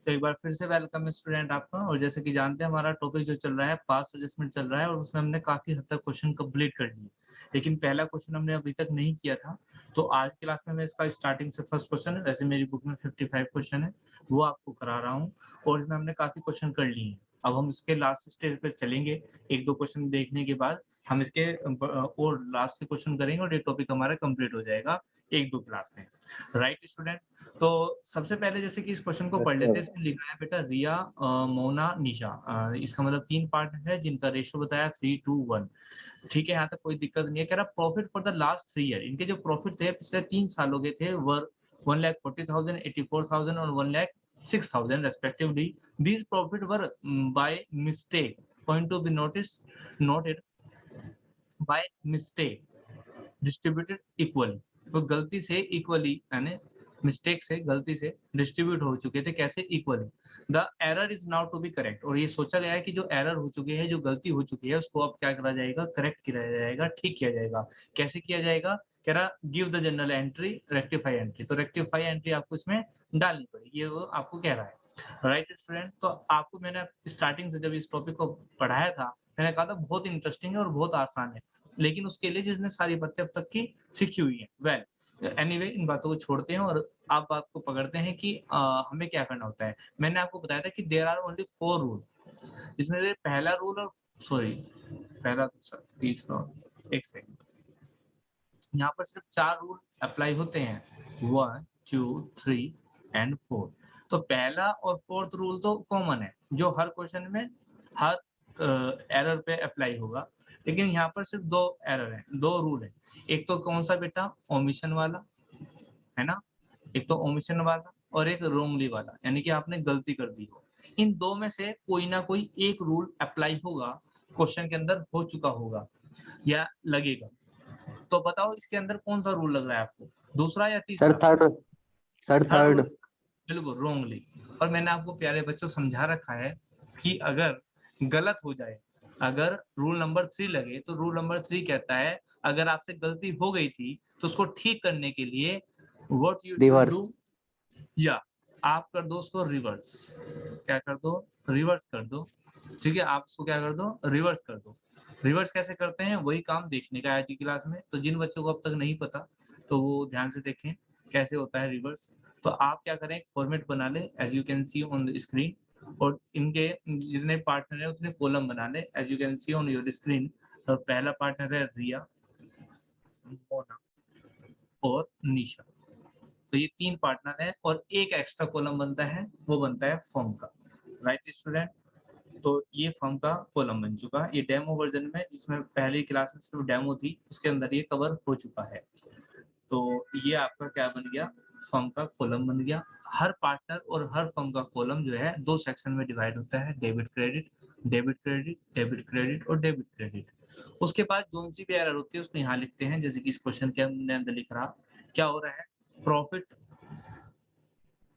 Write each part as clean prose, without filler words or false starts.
तो एक बार फिर से वेलकम है स्टूडेंट आपका। और जैसे कि जानते हैं हमारा टॉपिक जो चल रहा है पास्ट एडजस्टमेंट चल रहा है और उसमें हमने काफी हद तक क्वेश्चन कंप्लीट कर लिए, लेकिन पहला क्वेश्चन हमने अभी तक नहीं किया था। तो आज की क्लास में मैं इसका स्टार्टिंग से फर्स्ट क्वेश्चन है, वैसे मेरी बुक में 55 क्वेश्चन है, वो आपको करा रहा हूँ और इसमें हमने काफी क्वेश्चन कर लिए हैं। अब हम इसके लास्ट स्टेज पे चलेंगे, एक दो क्वेश्चन देखने के बाद हम इसके और लास्ट के क्वेश्चन करेंगे और ये टॉपिक हमारा कंप्लीट हो जाएगा एक दो क्लास में। राइट स्टूडेंट, तो सबसे पहले जैसे कि इस क्वेश्चन को पढ़ लेते हैं। इसमें लिखा है बेटा रिया, मोना, निशा। इसका मतलब 3 पार्ट है जिनका रेशियो बताया 3:1। ठीक है, यहाँ तक कोई दिक्कत नहीं है। कह रहा profit for the last 3 year, इनके जो प्रॉफिट थे पिछले 3 सालों के थे वर 1,40,000, 84,000 और 1,06,000 respectively. These profit were by mistake point to be noted by mistake distributed equally. तो गलती से इक्वली यानी मिस्टेक से गलती से डिस्ट्रीब्यूट हो चुके थे, कैसे? Equally. The error is now to be correct, और ये सोचा गया है कि जो एरर हो चुकी है, जो गलती हो चुकी है, उसको अब क्या करा जाएगा? करेक्ट किया जाएगा, ठीक किया जाएगा। कैसे किया जाएगा? कह रहा give the general entry, rectify entry. तो रेक्टिफाई एंट्री आपको इसमें डालनी पड़ेगी, ये वो आपको कह रहा है। राइट स्टूडेंट, तो आपको मैंने स्टार्टिंग से जब इस टॉपिक को पढ़ाया था, मैंने कहा था बहुत इंटरेस्टिंग है और बहुत आसान है, लेकिन उसके लिए जिसने सारी बातें अब तक की सीखी हुई है। वेल एनीवे, इन बातों को छोड़ते हैं और आप बात को पकड़ते हैं कि हमें क्या करना होता है। मैंने आपको बताया था कि देयर आर ओनली 4 रूल, इसमें से पहला रूल और सॉरी पहला दूसरा तीसरा, एक सेकंड, यहाँ पर सिर्फ 4 रूल अप्लाई होते हैं, 1 2 3 एंड 4। तो पहला और फोर्थ रूल तो कॉमन है, जो हर क्वेश्चन में हर एरर पे अप्लाई होगा, लेकिन यहाँ पर सिर्फ 2 एरर है, 2 रूल है। एक तो कौन सा बेटा? ओमिशन वाला, है ना? एक तो ओमिशन वाला और एक रोंगली वाला, यानी कि आपने गलती कर दी हो। इन दो में से कोई ना कोई एक रूल अप्लाई होगा, क्वेश्चन के अंदर हो चुका होगा या लगेगा। तो बताओ इसके अंदर कौन सा रूल लग रहा है आपको, दूसरा या तीसरा? थर्ड रूल, बिल्कुल रोंगली। और मैंने आपको प्यारे बच्चों समझा रखा है कि अगर गलत हो जाए, अगर रूल नंबर 3 लगे, तो रूल नंबर 3 कहता है अगर आपसे गलती हो गई थी तो उसको ठीक करने के लिए व्हाट यू शुड डू, या आप कर दो उसको रिवर्स। क्या कर दो? रिवर्स कर दो। ठीक है, आप उसको क्या कर दो? रिवर्स कर दो। रिवर्स कैसे करते हैं वही काम देखने का है आज की क्लास में। तो जिन बच्चों को अब तक नहीं पता तो वो ध्यान से देखें कैसे होता है रिवर्स। तो आप क्या करें, एक फॉर्मेट बना ले as you can see on the screen, और इनके जितने पार्टनर है उतने कॉलम बना ले as you can see on your screen. तो पहला पार्टनर है रिया, मोना और निशा। तो ये 3 पार्टनर है और एक एक्स्ट्रा कॉलम बनता है, वो बनता है फर्म का। राइट स्टूडेंट, तो ये फर्म का कॉलम बन चुका। ये डेमो वर्जन में, जिसमें पहली क्लास में सिर्फ डेमो थी, उसके अंदर ये कवर हो चुका है। तो ये आपका क्या बन गया? फर्म का कॉलम बन गया। हर पार्टनर और हर फर्म का कॉलम जो है 2 सेक्शन में डिवाइड होता है, debit credit, debit credit, debit credit और डेबिट क्रेडिट। उसके बाद जो सी भी एरर होती है उसको यहाँ लिखते हैं, जैसे कि इस क्वेश्चन के अंदर लिख रहा, क्या हो रहा है? प्रॉफिट,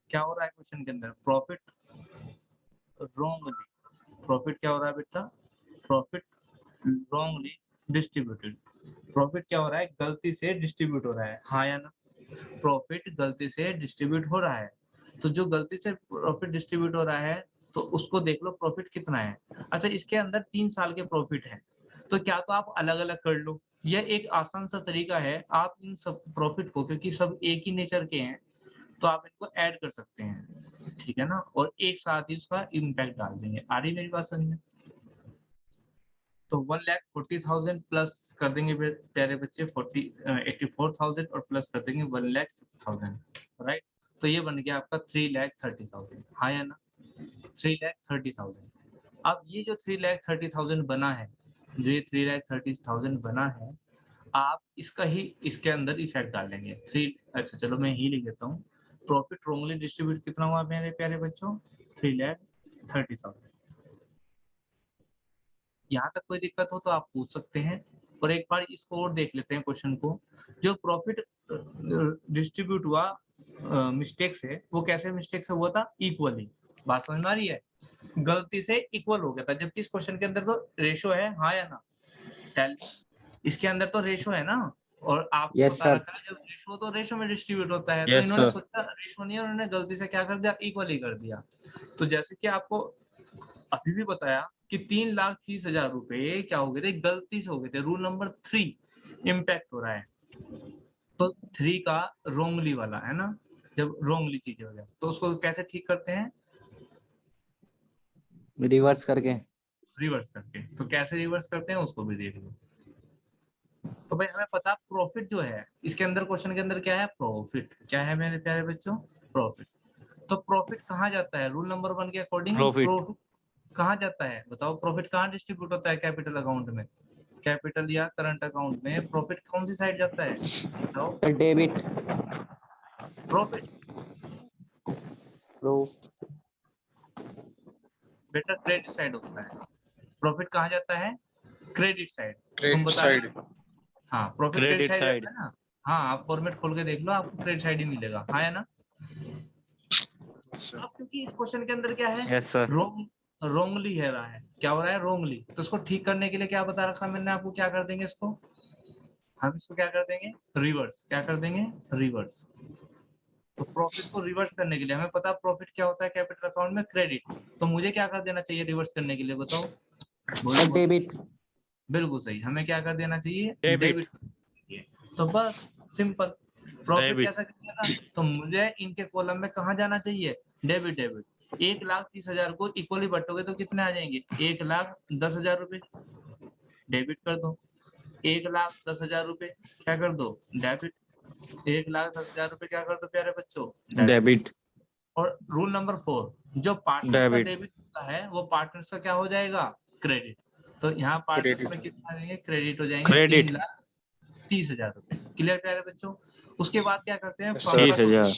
क्या हो रहा है क्वेश्चन के अंदर? प्रॉफिट wrongly, प्रॉफिट क्या हो रहा है बेटा? Profit wrongly distributed. प्रॉफिट क्या हो रहा है? गलती से डिस्ट्रीब्यूट हो रहा है, हाँ या ना? प्रॉफिट गलती से डिस्ट्रीब्यूट हो रहा है। तो जो गलती से प्रॉफिट डिस्ट्रीब्यूट हो रहा है तो उसको देख लो प्रॉफिट कितना है। अच्छा, इसके अंदर 3 साल के प्रॉफिट है, तो क्या तो आप अलग अलग कर लो, यह एक आसान सा तरीका है। आप इन सब प्रॉफिट को, क्योंकि सब एक ही नेचर के हैं, तो आप इनको ऐड कर सकते हैं, ठीक है ना? और एक साथ ही उसका इम्पैक्ट डाल देंगे। आ रही मेरी बात समझ में? तो 1,40,000 प्लस कर देंगे प्यारे बच्चे 84,000 और प्लस कर देंगे 1,06,000। राइट, तो ये बन गया आपका 3,30,000, हाँ या ना? 3,30,000। अब ये जो 3,30,000 बना है, जो ये 3,30,000 बना है, आप इसका ही इसके अंदर इफेक्ट डालेंगे। अच्छा चलो मैं ही लिख देता हूँ। प्रॉफिट रोंगली डिस्ट्रीब्यूट कितना हुआ मेरे प्यारे बच्चों? 3,30,000। यहाँ तक कोई दिक्कत हो तो आप पूछ सकते हैं। और एक बार इसको और देख लेते हैं क्वेश्चन को। जो प्रॉफिट डिस्ट्रीब्यूट हुआ मिस्टेक से, वो कैसे मिस्टेक से हुआ था? इक्वली। बात समझ में आ रही है? गलती से इक्वल हो गया था, जबकि इस क्वेश्चन के अंदर तो रेशो है, हाँ या ना? इसके अंदर तो रेशो है ना, और आपको Yes, पता sir. रखा है जब रेशो तो रेशो में डिस्ट्रीब्यूट होता है, तो Yes, इन्होंने sir. सोचा रेशो नहीं है, उन्होंने गलती से क्या कर दिया, इक्वल ही कर दिया। तो जैसे कि आपको अभी भी बताया कि 3,30,000 रुपए क्या हो गए थे, गलती से हो गए थे। रूल नंबर 3 इम्पैक्ट हो रहा है, तो 3 का रोंगली वाला है ना, जब रोंगली चीजें हो जाए तो उसको कैसे ठीक करते हैं, रिवर्स करके। रिवर्स करके। तो कैसे रिवर्स करते हैं उसको भी देख लो। तो भाई हमें पता प्रॉफिट जो है, इसके अंदर क्वेश्चन के अंदर क्या है, प्रॉफिट क्या है मेरे प्यारे बच्चों, प्रॉफिट। तो प्रॉफिट कहाँ जाता है, रूल नंबर 1 के अकॉर्डिंग Profit. प्रॉफिट कहाँ जाता है, बताओ प्रॉफिट कहाँ डिस्ट्रीब्यूट होता है कैपिटल अकाउंट में, कैपिटल या करंट अकाउंट में प्रॉफिट कौन सी साइड जाता है, बताओ। डेबिट। प्रॉफिट प्रो बेटा क्रेडिट साइड होता है। प्रॉफिट कहाँ जाता है, क्रेडिट साइड। तुम क्रेडिट बता साइड। रहे हो? हाँ profit credit Credit side side. जाता है ना। हाँ आप फॉर्मेट खोल के देख लो, आपको क्रेडिट साइड ही मिलेगा, हाँ या ना। अब क्योंकि इस क्वेश्चन के अंदर क्या है, Yes, sir. रोंगली है रहा है, क्या हो रहा है, रोंगली। तो इसको ठीक करने के लिए क्या बता रखा मैंने आपको, क्या कर देंगे इसको, हम इसको क्या कर देंगे, रिवर्स। क्या कर देंगे, रिवर्स। तो प्रॉफिट को रिवर्स करने के लिए हमें पता प्रॉफिट क्या होता है कैपिटल अकाउंट में, क्रेडिट। तो मुझे क्या कर देना चाहिए रिवर्स करने के लिए, बताओ। बोलो, बोलो। डेबिट। बिल्कुल सही, हमें क्या कर देना चाहिए, Debit. डेबिट। तो बस सिंपल। Profit Debit. कैसा किया ना, तो मुझे इनके कॉलम में कहाँ जाना चाहिए, डेबिट। डेबिट 1,30,000 को इक्वली बटोगे तो कितने आ जाएंगे, 1,10,000 रुपए। डेबिट कर दो, 1,10,000 रुपए क्या कर दो, डेबिट। 1,10,000 रुपए क्या कर दो प्यारे बच्चों, डेबिट। Debit. और रूल नंबर 4, जो पार्टनर्स का Debit. डेबिट होता है वो पार्टनर्स का क्या हो जाएगा, क्रेडिट। तो यहाँ पार्टनर्स क्रेडिट। में कितना आ जाएंगे, क्रेडिट हो जाएंगे Credit. 3,30,000 रुपए। क्लियर प्यारे बच्चों। उसके बाद क्या करते हैं, Yes, फर्म sir. का टोटल। 30,000.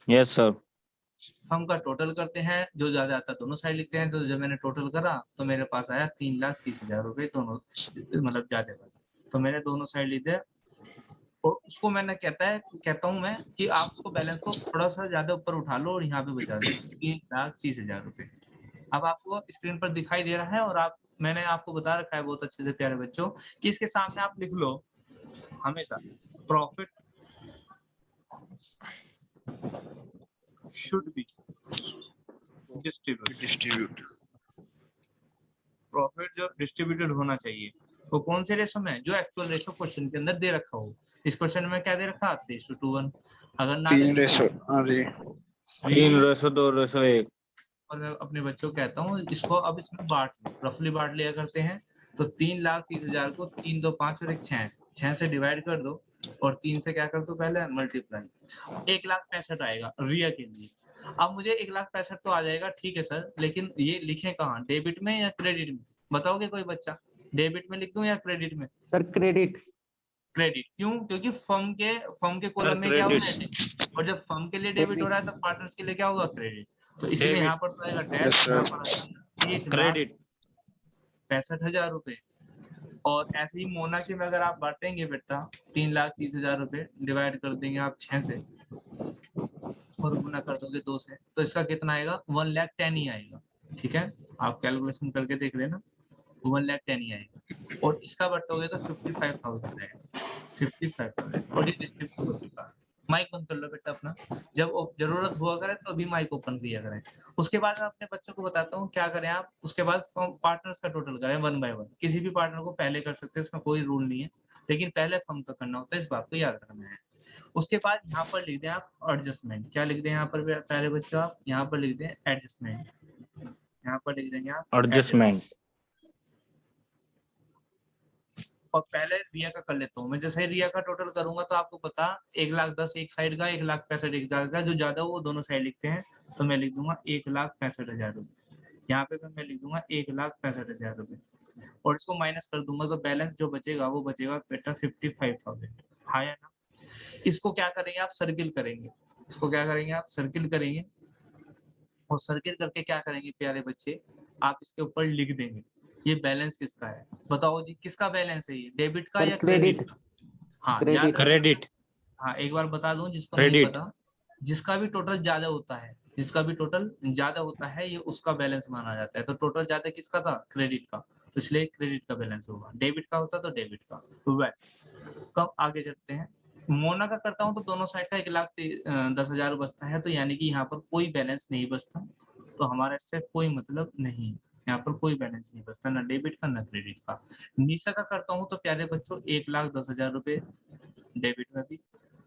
Yes, sir. फर्म का टोटल करते हैं, जो ज्यादा आता है दोनों साइड लिखते हैं। तो जब मैंने टोटल करा तो मेरे पास आया 3,30,000 रुपए, दोनों मतलब ज्यादा का। तो मैंने दोनों साइड लिख दिया, और उसको मैंने कहता हूँ मैं कि आप उसको बैलेंस को थोड़ा सा ज्यादा ऊपर उठा लो और यहाँ पे बचा दो 3,30,000 रुपए। अब आपको स्क्रीन पर दिखाई दे रहा है, और मैंने आपको बता रखा है बहुत अच्छे से प्यारे बच्चों कि इसके सामने आप लिख लो हमेशा, profit should be distribute. Profit जो डिस्ट्रीब्यूटेड होना चाहिए वो कौन से रेशो में, जो एक्चुअल रेशो क्वेश्चन के अंदर दे रखा हो। इस क्वेश्चन में क्या दे रखा, 3:1। अगर ना दे 3 रेशो। हाँ जी। 3:2:1. और मैं अपने बच्चों को कहता हूँ इसको अब इसमें बांट लो, रफली बांट लिया करते हैं। तो 3,30,000 को 3, 2, 5 और 1, 6 से डिवाइड कर दो, और 3 से क्या कर दो पहले मल्टीप्लाई। 1,65,000 आएगा रिया के लिए। अब मुझे 1,65,000 तो आ जाएगा, ठीक है सर, लेकिन ये लिखें कहाँ, डेबिट में या क्रेडिट में, बताओगे कोई बच्चा, डेबिट में लिख दूं या क्रेडिट में। Sir credit. क्रेडिट क्यों, क्योंकि फर्म के कॉलम में क्या हो रहा है, और जब फर्म के लिए डेबिट हो रहा है तो पार्टनर्स के लिए क्या होगा, क्रेडिट। तो इसीलिए Debit. यहाँ पर तो आएगा Yes, डैश, sir. यहाँ पर आएगा 1,65,000 रुपए। और ऐसे ही मोना के में अगर आप बांटेंगे बेटा 3,30,000 रुपए, डिवाइड कर देंगे आप 6 से और गुना कर दोगे 2 से, तो इसका कितना आएगा, 1,10,000 ही आएगा। ठीक है, आप कैलकुलेशन करके देख लेना, 1,10,000 ही आएगा। और इसका बटोगे तो 55,000 आएगा, 55,000। और ये डिस्ट्रीब्यूट हो चुका है। माइक बंद कर लो बेटा अपना, जब जरूरत हुआ करे तो अभी माइक ओपन किया करें। उसके बाद मैं अपने बच्चों को बताता हूँ क्या करें आप, उसके बाद पार्टनर्स का टोटल करें 1 बाय 1। किसी भी पार्टनर को पहले कर सकते हैं, उसमें कोई रूल नहीं है, लेकिन पहले फर्म का करना होता है, इस बात को याद रखना है। उसके बाद यहाँ पर लिख दें आप एडजस्टमेंट। क्या लिख दें यहाँ पर प्यारे बच्चों, आप यहाँ पर लिख दें एडजस्टमेंट। यहाँ पर लिख देंगे आप Adjustment. और पहले रिया का कर लेता हूँ मैं। जैसे ही रिया का टोटल करूंगा तो आपको पता 1,10,000 एक साइड का, 1,65,000 एक साइड का, जो ज्यादा हो वो दोनों साइड लिखते हैं। तो मैं लिख दूंगा 1,65,000 रुपए। यहाँ पे मैं लिख दूंगा 1,65,000 रुपए, और इसको माइनस कर दूंगा तो बैलेंस जो बचेगा वो बचेगा बेटा 55,000। हाँ या ना। इसको क्या करेंगे आप, सर्किल करेंगे। इसको क्या करेंगे आप, सर्किल करेंगे। और सर्किल करके क्या करेंगे प्यारे बच्चे, आप इसके ऊपर लिख देंगे ये बैलेंस किसका है, बताओ जी किसका बैलेंस है, ये डेबिट का सर या क्रेडिट क्रेडिट। का। हाँ याद क्रेडिट। रखना। Credit. हाँ एक बार बता दूं जिसको नहीं Credit. पता, जिसका भी टोटल ज्यादा होता है, जिसका भी टोटल ज्यादा होता है ये उसका बैलेंस माना जाता है। तो टोटल ज्यादा किसका था, क्रेडिट का। तो इसलिए क्रेडिट का बैलेंस होगा। डेबिट का होता तो डेबिट का। वह कब आगे चलते हैं, मोना का करता हूँ तो दोनों साइड का 1,10,000 बचता है, तो यानी कि यहाँ पर कोई बैलेंस नहीं बचता, तो हमारा इससे कोई मतलब नहीं, यहाँ पर कोई बैलेंस नहीं बचता, ना डेबिट का ना क्रेडिट का। निशा का करता हूँ तो प्यारे बच्चों 1,10,000 रुपए डेबिट में भी,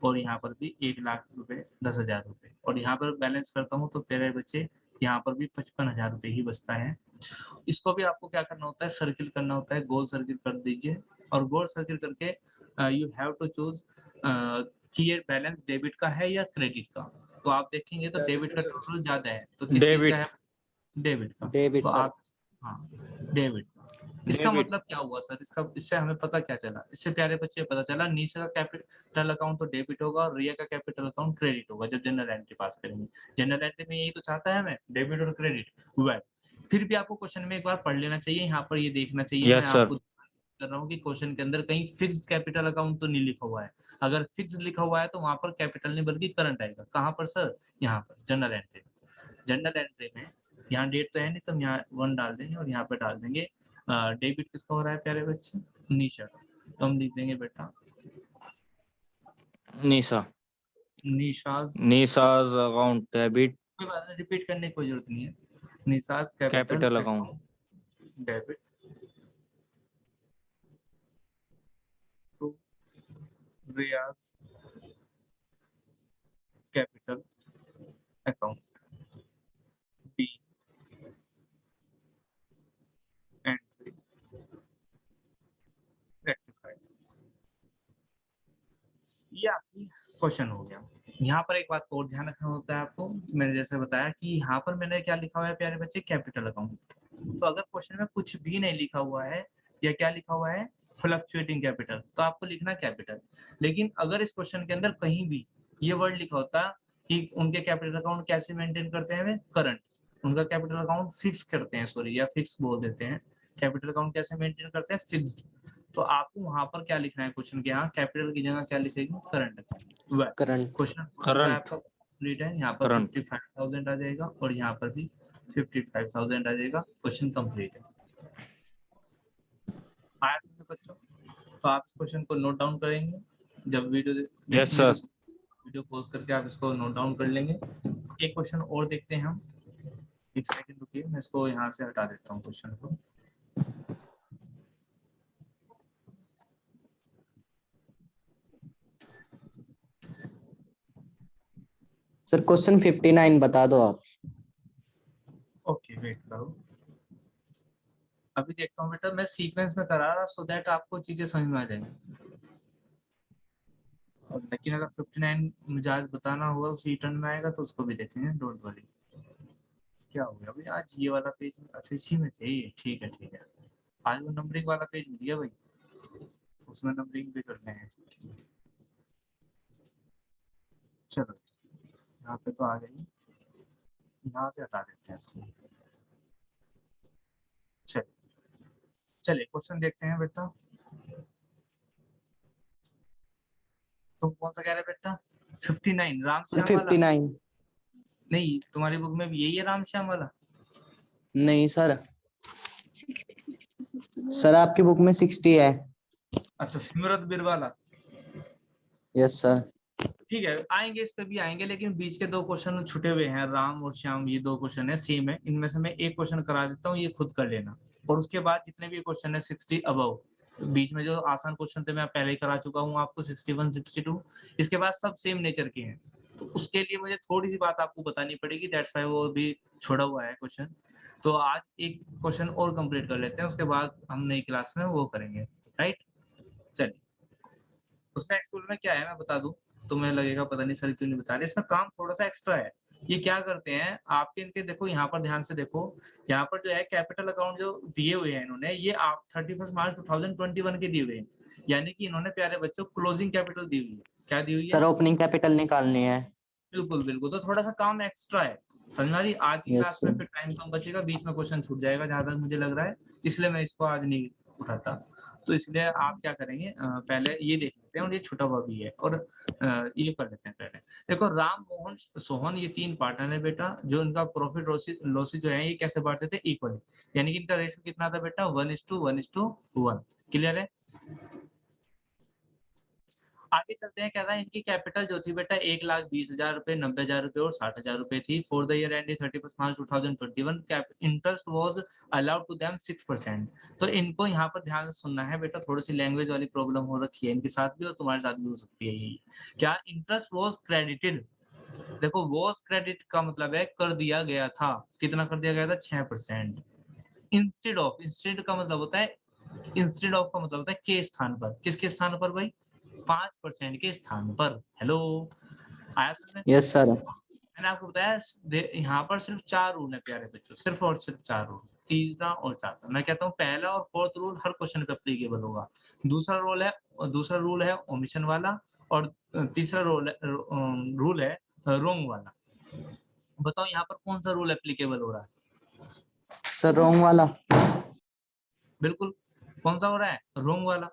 और यहाँ पर भी 1,00,000 रुपए 10,000 रुपए, और यहाँ पर बैलेंस करता हूँ तो प्यारे बच्चे यहाँ पर भी 55,000 रुपए ही बचता है। इसको भी आपको क्या करना होता है, सर्किल करना होता है, गोल सर्किल कर दीजिए, और गोल सर्किल करके यू हैव टू चूज कि ये बैलेंस डेबिट का है या क्रेडिट का। तो आप देखेंगे तो डेबिट का टोटल ज्यादा है, तो किस चीज का है, डेबिट डेबिट का। डेबिट तो सर। आप, हाँ डेबिट। इसका डेबिट मतलब क्या हुआ सर, इसका इससे हमें पता क्या चला, इससे प्यारे बच्चे पता चला नीचे का कैपिटल अकाउंट तो डेबिट होगा और रिया का कैपिटल अकाउंट क्रेडिट होगा जब जनरल एंट्री पास करेंगे। जनरल एंट्री में यही तो चाहता है हमें, डेबिट और क्रेडिट। वेल, फिर भी आपको क्वेश्चन में एक बार पढ़ लेना चाहिए, यहाँ पर ये देखना चाहिए, मैं यस सर आपको कर रहा हूँ कि क्वेश्चन के अंदर कहीं फिक्स्ड कैपिटल अकाउंट तो नहीं लिखा हुआ है। अगर फिक्स्ड लिखा हुआ है तो वहां पर कैपिटल नहीं बल्कि करंट आएगा। कहाँ पर सर, यहाँ पर जनरल एंट्री। जनरल एंट्री में यहाँ डेट तो है नहीं, तो हम यहाँ 1 डाल देंगे और यहाँ पे डाल देंगे डेबिट किसका हो रहा है प्यारे बच्चे, निशा। तो हम लिख देंगे बेटा निशा निशाज, निशाज अकाउंट डेबिट कोई बात नहीं, रिपीट करने की कोई जरूरत नहीं है। Nisha's capital capital account account debit to Riya's capital account B entry rectified. ये आपकी क्वेश्चन हो गया। यहाँ पर एक बात को और ध्यान रखना होता है आपको, मैंने जैसे बताया कि यहाँ पर मैंने क्या लिखा हुआ है प्यारे बच्चे, कैपिटल अकाउंट। तो अगर क्वेश्चन में कुछ भी नहीं लिखा हुआ है या क्या लिखा हुआ है, फ्लक्चुएटिंग कैपिटल, तो आपको लिखना कैपिटल। लेकिन अगर इस क्वेश्चन के अंदर कहीं भी ये वर्ड लिखा होता कि उनके कैपिटल अकाउंट कैसे मेंटेन करते हैं, करंट, उनका कैपिटल अकाउंट फिक्स करते हैं, सॉरी या फिक्स बोल देते हैं, कैपिटल अकाउंट कैसे मेंटेन करते हैं, फिक्स्ड। तो आपको वहां पर क्या लिखना है क्वेश्चन के, यहाँ कैपिटल की जगह क्या लिखेगी, current account. Current question current आपका कंप्लीट है, यहाँ पर करंट 55,000 आ जाएगा और यहाँ पर भी 55,000 आ जाएगा। क्वेश्चन कंप्लीट है। आया समझ बच्चों? तो आप इस क्वेश्चन को नोट डाउन करेंगे, जब वीडियो यस देखेंगे सर तो वीडियो पॉज करके आप इसको नोट डाउन कर लेंगे। एक क्वेश्चन और देखते हैं हम, एक सेकंड रुकिए, मैं इसको यहाँ से हटा देता हूँ क्वेश्चन को। सर क्वेश्चन 59 बता दो आप। ओके वेट करो, अभी देखता हूँ बेटा, मैं सीक्वेंस में करा रहा सो दैट आपको चीजें समझ में आ जाएंगी। लेकिन अगर 59 मुझे आज बताना होगा उसी टर्न में आएगा तो उसको भी देखेंगे, डोंट वरी। क्या हो गया भाई, आज ये वाला पेज, अच्छा इसी में थे ये, ठीक है ठीक है। आज वो नंबरिंग वाला पेज मिल गया भाई, उसमें नंबरिंग भी करने हैं। चलो यहाँ पे तो आ गई, यहाँ से हटा देते हैं इसको। चलिए क्वेश्चन देखते हैं बेटा। तुम कौन सा कह रहे बेटा, 59 राम सर श्याम वाला? 59 नहीं, तुम्हारी बुक में भी यही है राम श्याम वाला? नहीं सर, सर आपकी बुक में 60 है। अच्छा सिमरत बीर वाला, यस सर। ठीक है आएंगे, इस पे भी आएंगे, लेकिन बीच के 2 क्वेश्चन छुटे हुए हैं, राम और श्याम, ये 2 क्वेश्चन है सेम है, इनमें से मैं एक क्वेश्चन करा देता हूँ, ये खुद कर लेना। और उसके बाद जितने भी क्वेश्चन है 60 अबव, बीच में जो आसान क्वेश्चन थे मैं पहले ही करा चुका हूँ आपको, 61 62, इसके बाद सब सेम नेचर के हैं। तो उसके लिए मुझे थोड़ी सी बात आपको बतानी पड़ेगी, दैट्स व्हाई वो भी छोड़ा हुआ है क्वेश्चन। तो आज एक क्वेश्चन और कंप्लीट कर लेते हैं, उसके बाद हम नई क्लास में वो करेंगे, राइट। चलिए उसमें एक्चुअल में क्या है मैं बता दूं, तुम्हें लगेगा पता नहीं सर क्यों नहीं बता रहे, इसमें काम थोड़ा सा एक्स्ट्रा है। ये क्या करते हैं आपके, इनके देखो यहाँ पर ध्यान से देखो, यहाँ पर जो है कैपिटल अकाउंट जो दिए हुए हैं इन्होंने, ये आप 31 मार्च 2021 के दिए हुए हैं, यानी कि इन्होंने प्यारे बच्चों क्लोजिंग कैपिटल दी हुई है। क्या दी हुई है? सर ओपनिंग कैपिटल निकालनी है। बिल्कुल बिल्कुल, तो थोड़ा सा काम एक्स्ट्रा है, समझ में आ रही? आज की यस क्लास में सर। फिर टाइम कम बचेगा, बीच में क्वेश्चन छूट जाएगा जहां तक मुझे लग रहा है, इसलिए मैं इसको आज नहीं उठाता। तो इसलिए आप क्या करेंगे, पहले ये देख लेते हैं, और ये छुटा हुआ भी है, और ये कर लेते हैं पहले। देखो राम, मोहन, सोहन ये 3 पार्टनर है बेटा, जो इनका प्रॉफिट लॉसेस जो है ये कैसे बांटते थे? इक्वली, यानी कि इनका रेशियो कितना था बेटा? 1:1:1। क्लियर है? आगे चलते हैं, कह रहा है इनकी कैपिटल जो थी बेटा 1,20,000 रुपए, 90,000 रुपए और 60,000 रुपए थी। For the year ended 31 March 2021 interest was allowed to them 6%। तो इनको यहाँ पर ध्यान से सुनना है बेटा, थोड़ी सी लैंग्वेज वाली प्रॉब्लम हो रखी है इनके साथ भी और तुम्हारे साथ भी हो सकती है यही। क्या इंटरेस्ट वाज क्रेडिटेड? देखो वाज क्रेडिट का मतलब है कर दिया गया था। कितना कर दिया गया था? 6%। इंस्टेड ऑफ, इंस्टेड का मतलब होता है, इंस्टेड ऑफ का मतलब होता है के स्थान पर। किसके स्थान पर भाई? 5% के स्थान पर। हेलो, आया समझ में? Yes sir. मैंने आपको बताया यहाँ पर सिर्फ 4 रूल है प्यारे बच्चों, सिर्फ और सिर्फ 4 रूल। तीसरा और चौथा, मैं कहता हूँ पहला और फोर्थ रूल हर क्वेश्चन पे एप्लीकेबल होगा। दूसरा रूल है ओमिशन वाला, और तीसरा रूल है रोंग वाला। बताओ यहाँ पर कौन सा रूल एप्लीकेबल हो रहा है? सर रोंग वाला। बिल्कुल। कौन सा हो रहा है? रोंग वाला।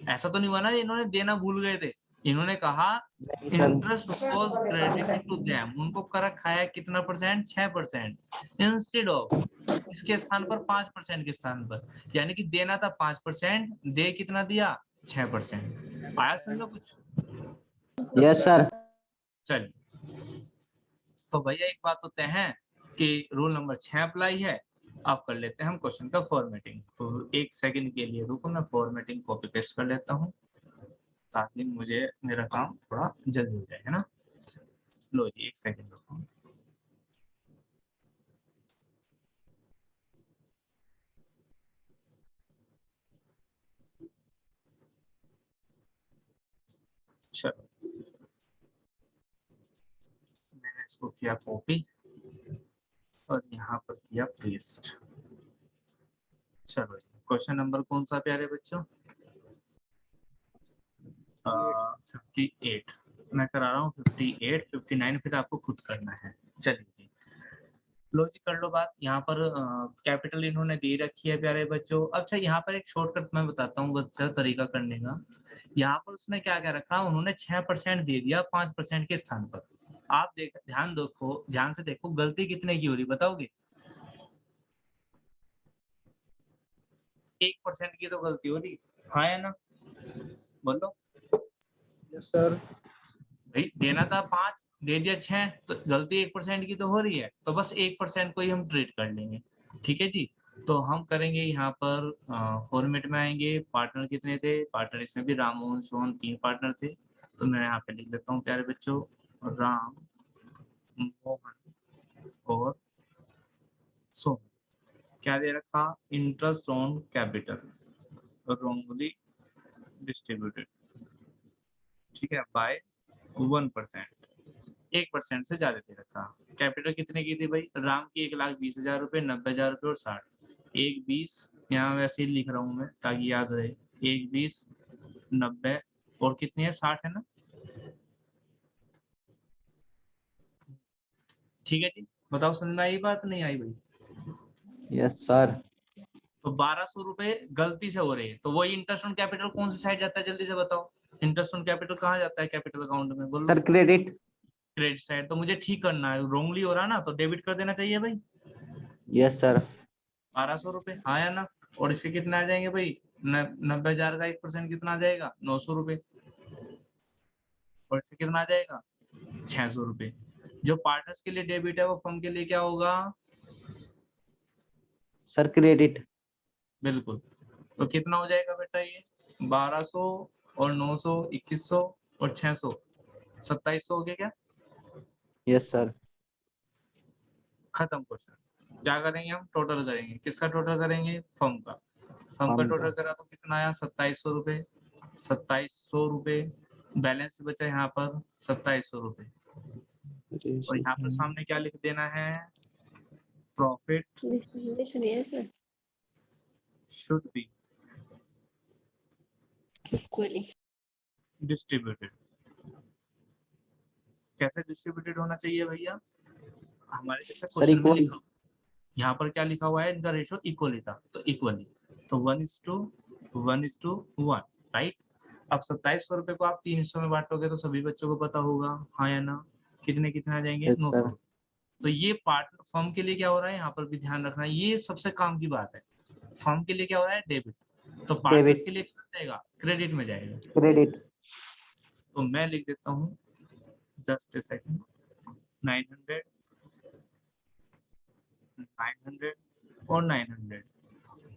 ऐसा तो नहीं हुआ ना इन्होंने देना भूल गए थे। इन्होंने कहा नहीं sir. Interest was credited to them, उनको कर रखा है कितना परसेंट? 6%। इंस्टेड ऑफ, इसके स्थान पर 5% के स्थान पर, यानी कि देना था 5%, दे कितना दिया? 6%। आया समझो कुछ? Yes sir. चलिए, तो भैया एक बात तो तय है कि रूल नंबर 6 अप्लाई है। अब कर लेते हैं हम क्वेश्चन का फॉर्मेटिंग। तो एक सेकंड के लिए रुको, मैं फॉर्मेटिंग कॉपी पेस्ट कर लेता हूँ ताकि मुझे मेरा काम थोड़ा जल्दी हो जाए, है ना? लो जी, एक सेकंड रुको। चलो, मैंने इसको किया कॉपी और यहाँ पर किया पेस्ट। चलो, क्वेश्चन नंबर कौन सा प्यारे बच्चों? 58 मैं करा रहा हूँ। 58, 59 फिर आपको खुद करना है। चलिए जी, लो जी कर लो बात। यहाँ पर कैपिटल इन्होंने दे रखी है प्यारे बच्चों। अच्छा, यहाँ पर एक शॉर्टकट मैं बताता हूँ बच्चा तरीका करने का। यहाँ पर उसने क्या क्या रखा? उन्होंने 6% दे दिया 5% के स्थान पर। आप ध्यान से देखो गलती कितने की हो रही बताओगे? 1% की तो गलती हो रही, हाँ या ना? बोलो। Yes sir. भाई देना था 5, दे दिया 6, तो गलती 1% की तो हो रही है, तो बस 1% को ही हम ट्रीट कर लेंगे। ठीक है जी। तो हम करेंगे यहाँ पर फॉर्मेट में आएंगे। पार्टनर कितने थे? पार्टनर इसमें भी राम, मोहन, सोहन 3 पार्टनर थे। तो मैं यहाँ पे लिख देता हूँ प्यारे बच्चों, राम, मोहन और सोहन। क्या दे रखा? Interest on capital wrongly distributed, ठीक है, बाय 1%। 1% से ज्यादा दे रखा। कैपिटल कितने की थी भाई? राम की 1,20,000 रुपए, 90,000 रुपए और 60। 1,20 यहाँ वैसे ही लिख रहा हूँ मैं ताकि याद रहे। 1,20, 90 और कितनी है? 60 है ना? ठीक है जी, बताओ समझ में आई बात नहीं आई भाई? Yes sir. तो 1,200 रुपए गलती से हो रही है, तो वही इंटरेस्ट ऑन कैपिटल कौन सी साइड जाता है? जल्दी से बताओ। इंटरेस्ट ऑन कैपिटल कहाँ जाता है कैपिटल अकाउंट में? बोलो। Sir credit. Credit side. तो मुझे ठीक करना है, रोंगली हो रहा ना, तो डेबिट कर देना चाहिए भाई। Yes sir. 1,200 रुपए, हाँ या ना? और इसके कितने आ जाएंगे भाई? 90,000 का 1% कितना आ जाएगा? 900 रुपए। और इससे कितना आ जाएगा? 600 रुपए। जो पार्टनर्स के लिए डेबिट है वो फर्म के लिए क्या होगा? Sir credit. बिल्कुल। तो कितना हो जाएगा बेटा ये? 1,200 और 900, 2,100 और 600, 2,700 हो गया क्या? Yes sir. खत्म क्वेश्चन। क्या करेंगे हम? टोटल करेंगे। किसका टोटल करेंगे? फर्म का। फर्म का फर्म टोटल का। करा तो कितना आया? 2,700 रुपए। 2,700 रुपए। बैलेंस बचा यहाँ पर 2,700 रुपए। और यहाँ पर सामने क्या लिख देना है? Profit should be equally distributed. कैसे डिस्ट्रीब्यूटेड होना चाहिए भैया? हमारे जैसे सर क्वेश्चन में इक्वली। लिखा, यहाँ पर क्या लिखा हुआ है? इनका रेशियो इक्वली था, तो इक्वली। तो 1:1:1, राइट? अब 2700 रुपए को आप 3 हिस्सों में बांटोगे तो सभी बच्चों को पता होगा, हाँ या ना? कितने कितने आ जाएंगे? यस 900। सर। तो ये पार्ट फर्म के लिए क्या हो रहा है, यहाँ पर भी ध्यान रखना है, ये सबसे काम की बात है। फर्म के लिए क्या हो रहा है? डेबिट। तो पार्टनर्स डेबिट। के लिए क्या जाएगा? क्रेडिट में जाएगा। क्रेडिट। तो मैं लिख देता हूँ, जस्ट ए सेकंड, 900, 900 और 900।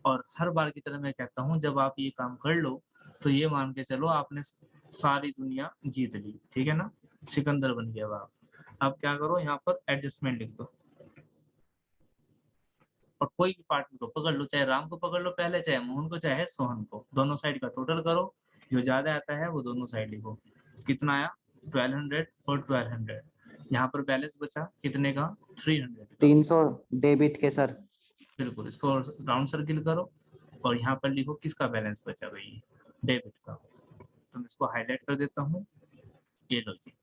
और हर बार की तरह मैं कहता हूँ, जब आप ये काम कर लो तो ये मान के चलो आपने सारी दुनिया जीत ली, ठीक है ना? सिकंदर बन गया आप। अब क्या करो, यहाँ पर एडजस्टमेंट लिख दो और कोई भी पार्टनर को पकड़ लो, चाहे राम को पकड़ लो पहले, चाहे मोहन को, चाहे सोहन को, दोनों साइड का टोटल करो, जो ज्यादा आता है वो दोनों साइड लिखो। कितना आया? 1200 और 1200। यहाँ पर बैलेंस बचा कितने का? 300 का। 300 डेबिट के सर। बिल्कुल, इसको राउंड सर्किल करो और यहाँ पर लिखो किसका बैलेंस बचा भाई? डेबिट का। तो मैं इसको हाईलाइट कर देता हूँ, ये लो जी।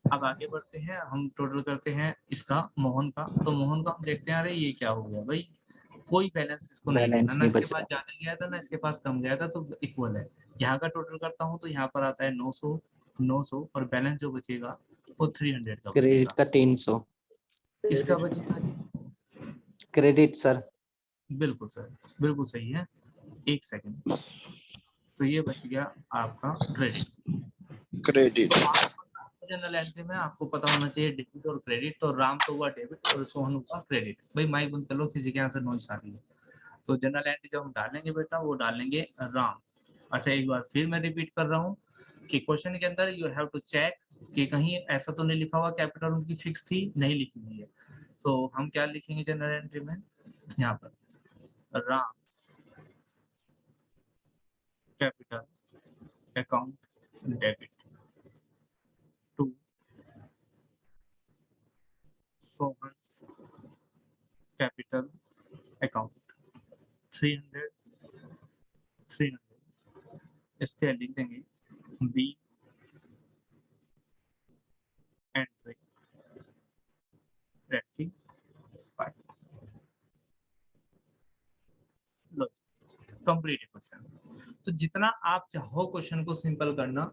अब आगे बढ़ते हैं, हम टोटल करते हैं इसका मोहन का। तो मोहन का हम देखते हैं, अरे ये क्या हो गया भाई, कोई बैलेंस इसको नहीं लेना, बैलेंस ना नहीं इसके बच पास रहा। ज्यादा गया था ना इसके पास कम गया था, तो इक्वल है। यहाँ का टोटल करता हूँ तो यहाँ पर आता है 900, 900 और बैलेंस जो बचेगा वो 300 का क्रेडिट बचेगा। का 300। किसका बचेगा जी? Credit sir. बिल्कुल सर, बिल्कुल सही है। एक सेकंड, तो ये बच गया आपका क्रेडिट। क्रेडिट। तो आपको जनरल एंट्री में आपको पता होना चाहिए डेबिट और क्रेडिट। तो राम तो हुआ डेबिट और सोहन हुआ क्रेडिट। भाई माइक बंद कर लो, किसी के यहाँ से नॉइस आ रही है। तो जनरल एंट्री जो हम डालेंगे बेटा, वो डालेंगे राम। अच्छा, एक बार फिर मैं रिपीट कर रहा हूँ कि क्वेश्चन के अंदर यू हैव टू चेक कि कहीं ऐसा तो नहीं लिखा हुआ कैपिटल उनकी फिक्स थी, नहीं लिखी हुई है। तो हम क्या लिखेंगे जनरल एंट्री में, यहाँ पर Ram capital account debit to Sohan's capital account 300, 300। इसके लिख देंगे बी एंट्री रेक्टिफाई। लो, कंप्लीट क्वेश्चन। तो जितना आप चाहो क्वेश्चन को सिंपल करना,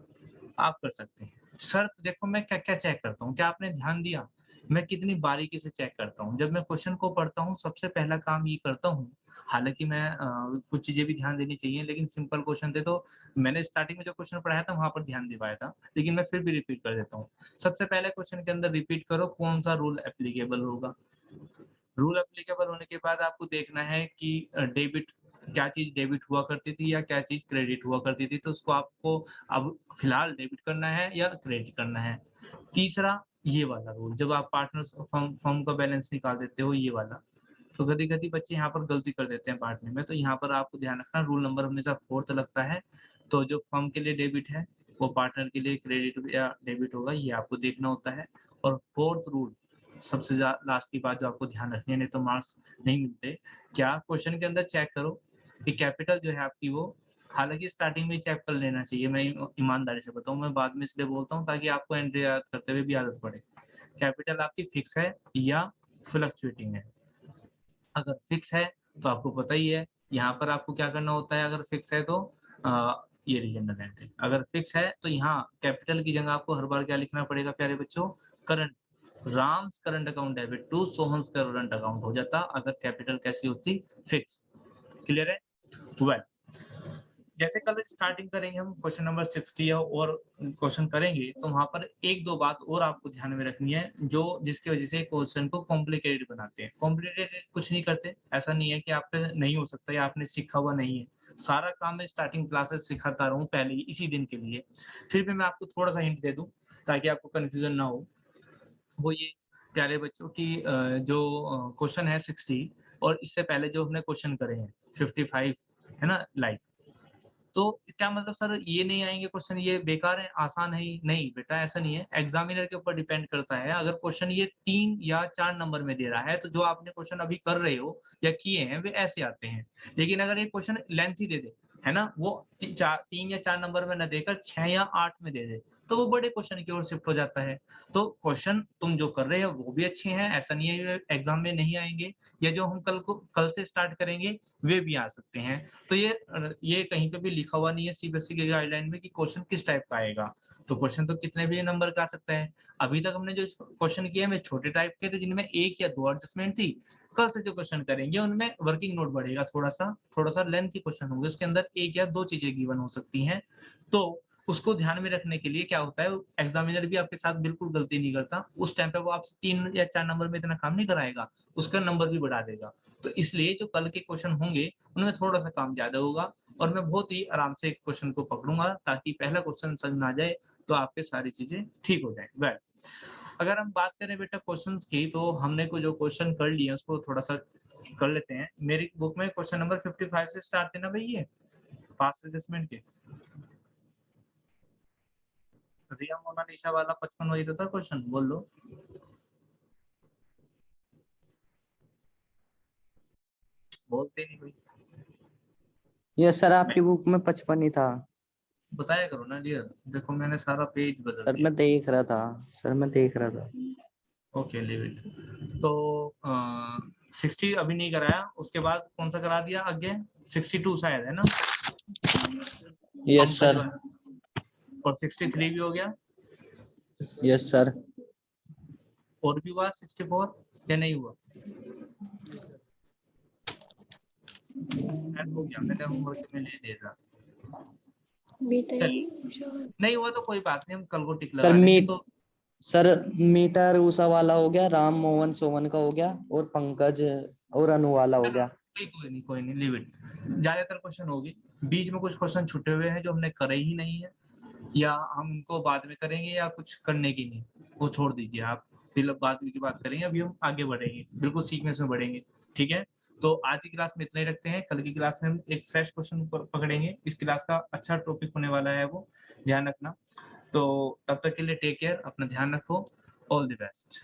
आप कर सकते हैं। शर्त देखो, मैं क्या क्या चेक करता हूँ, क्या आपने ध्यान दिया? मैं कितनी बारीकी से चेक करता हूँ। जब मैं क्वेश्चन को पढ़ता हूँ, सबसे पहला काम ये करता हूँ, हालांकि मैं कुछ चीजें भी ध्यान देनी चाहिए, लेकिन सिंपल क्वेश्चन थे तो मैंने स्टार्टिंग में जो क्वेश्चन पढ़ाया था वहां पर ध्यान दे पाया था, लेकिन मैं फिर भी रिपीट कर देता हूँ। सबसे पहले क्वेश्चन के अंदर रिपीट करो कौन सा रूल एप्लीकेबल होगा। रूल एप्लीकेबल होने के बाद आपको देखना है कि डेबिट, क्या चीज डेबिट हुआ करती थी या क्या चीज क्रेडिट हुआ करती थी, तो उसको आपको अब फिलहाल डेबिट करना है या क्रेडिट करना है। तीसरा, ये वाला रूल, जब आप पार्टनर्स फर्म का बैलेंस निकाल देते हो, ये वाला। तो कभी कभी बच्चे यहाँ पर गलती कर देते हैं बांटने में, तो यहाँ पर आपको ध्यान रखना, रूल नंबर हमेशा 4th लगता है। तो जो फर्म के लिए डेबिट है वो पार्टनर के लिए क्रेडिट या डेबिट होगा, ये आपको देखना होता है। और 4th रूल, सबसे लास्ट की बात जो आपको ध्यान रखनी है, नहीं तो मार्क्स नहीं मिलते। क्या क्वेश्चन के अंदर चेक करो कि कैपिटल जो है आपकी वो, हालांकि स्टार्टिंग में चेक कर लेना चाहिए, मैं ईमानदारी से बताऊं, मैं बाद में इसलिए बोलता हूँ ताकि आपको एंट्री याद करते हुए भी आदत पड़े। कैपिटल आपकी फिक्स है या फ्लक्चुएटिंग है? अगर फिक्स है तो आपको पता ही है, यहाँ पर आपको क्या करना होता है। अगर फिक्स है तो ये रीजनल एंट्री। अगर फिक्स है तो यहाँ कैपिटल की जगह आपको हर बार क्या लिखना पड़ेगा प्यारे बच्चों? Current. Ram's current account debit to Sohan's current account हो जाता अगर कैपिटल कैसी होती? फिक्स। क्लियर है? वेल, जैसे कल स्टार्टिंग करेंगे हम क्वेश्चन नंबर 60 और क्वेश्चन करेंगे, तो वहां पर एक दो बात और आपको ध्यान में रखनी है, जो जिसकी वजह से क्वेश्चन को कॉम्प्लिकेटेड बनाते हैं। कॉम्प्लिकेटेड कुछ नहीं करते, ऐसा नहीं है कि आपसे नहीं हो सकता या आपने सीखा हुआ नहीं है। सारा काम मैं स्टार्टिंग क्लासेस सिखाता रहूं पहले ही इसी दिन के लिए। फिर भी मैं आपको थोड़ा सा हिंट दे दूं ताकि आपको कंफ्यूजन ना हो। वो ये प्यारे बच्चों की जो क्वेश्चन है 60 और इससे पहले जो हमने क्वेश्चन करे हैं 55, है ना, लाइक। तो क्या मतलब सर ये नहीं आएंगे क्वेश्चन, ये बेकार है, आसान है? नहीं बेटा, ऐसा नहीं है। एग्जामिनर के ऊपर डिपेंड करता है। अगर क्वेश्चन ये 3 या 4 नंबर में दे रहा है तो जो आपने क्वेश्चन अभी कर रहे हो या किए हैं वे ऐसे आते हैं। लेकिन अगर ये क्वेश्चन लेंथी दे दे है ना, वो 3 या 4 नंबर में न देकर 6 या 8 में दे दे, तो वो बड़े क्वेश्चन की ओर शिफ्ट हो जाता है। तो क्वेश्चन तुम जो कर रहे हो वो भी अच्छे हैं, ऐसा नहीं है एग्जाम में नहीं आएंगे, या जो हम कल से स्टार्ट करेंगे वे भी आ सकते हैं। तो ये कहीं पे भी लिखा हुआ नहीं है सीबीएसई के गाइडलाइन में कि क्वेश्चन किस टाइप का आएगा। तो क्वेश्चन तो कितने भी नंबर का आ सकता है। अभी तक हमने जो क्वेश्चन किए हैं छोटे टाइप के थे, जिनमें 1 या 2 एडजस्टमेंट थी। कल से जो क्वेश्चन करेंगे उनमें वर्किंग नोट बढ़ेगा, थोड़ा सा लेंथी क्वेश्चन होंगे, उसके अंदर 1 या 2 चीजें गिवन हो सकती हैं। तो उसको ध्यान में रखने के लिए क्या होता है, एग्जामिनर भी आपके साथ बिल्कुल गलती नहीं करता, उस टाइम पे वो आपसे 3 या 4 नंबर में इतना काम नहीं कराएगा, उसका नंबर भी बढ़ा देगा। तो इसलिए जो कल के क्वेश्चन होंगे उनमें थोड़ा सा काम ज्यादा होगा, और मैं बहुत ही आराम से क्वेश्चन को पकड़ूंगा, ताकि पहला क्वेश्चन समझ में आ जाए तो आपके सारी चीजें ठीक हो जाए। वेल, अगर हम बात करें बेटा क्वेश्चंस की, तो हमने को जो क्वेश्चन कर लिए उसको थोड़ा सा कर लेते हैं। मेरी बुक में क्वेश्चन नंबर 55 से स्टार्ट है ना भाई, ये पास्ट एडजस्टमेंट के रिया मोनालिसा वाला 55 वही तो था क्वेश्चन, बोल लो। बोलते नहीं कोई, ये सर आपकी बुक में 55 ही था। बताया करो ना डियर, देखो मैंने सारा पेज बदल सर दिया। मैं देख रहा था, सर मैं देख रहा था। Okay leave it. तो 60 अभी नहीं कराया, उसके बाद कौन सा करा दिया आगे, 62 शायद है ना, यस पंकज सर। वाला, और 63 भी हो गया, यस सर। और भी हुआ 64 या नहीं हुआ, शायद हो गया, मैंने होमवर्क में ले दिया था। चलिए नहीं हुआ तो कोई बात नहीं, हम कल को टिक सर लगा लेंगे। तो सर मीटर उषा वाला हो गया, राम मोहन सोमन का हो गया, और पंकज और अनु वाला हो गया। कोई नहीं लीव इट। ज्यादातर क्वेश्चन होगी, बीच में कुछ क्वेश्चन छुटे हुए हैं जो हमने करे ही नहीं है, या हम उनको बाद में करेंगे, या कुछ करने की नहीं, वो छोड़ दीजिए आप, फिर बाद में की बात करेंगे। अभी हम आगे बढ़ेंगे, बिल्कुल सीक्वेंस में बढ़ेंगे, ठीक है। तो आज की क्लास में इतना ही रखते हैं, कल की क्लास में हम एक फ्रेश क्वेश्चन पकड़ेंगे। इस क्लास का अच्छा टॉपिक होने वाला है, वो ध्यान रखना। तो तब तक के लिए टेक केयर, अपना ध्यान रखो, ऑल द बेस्ट।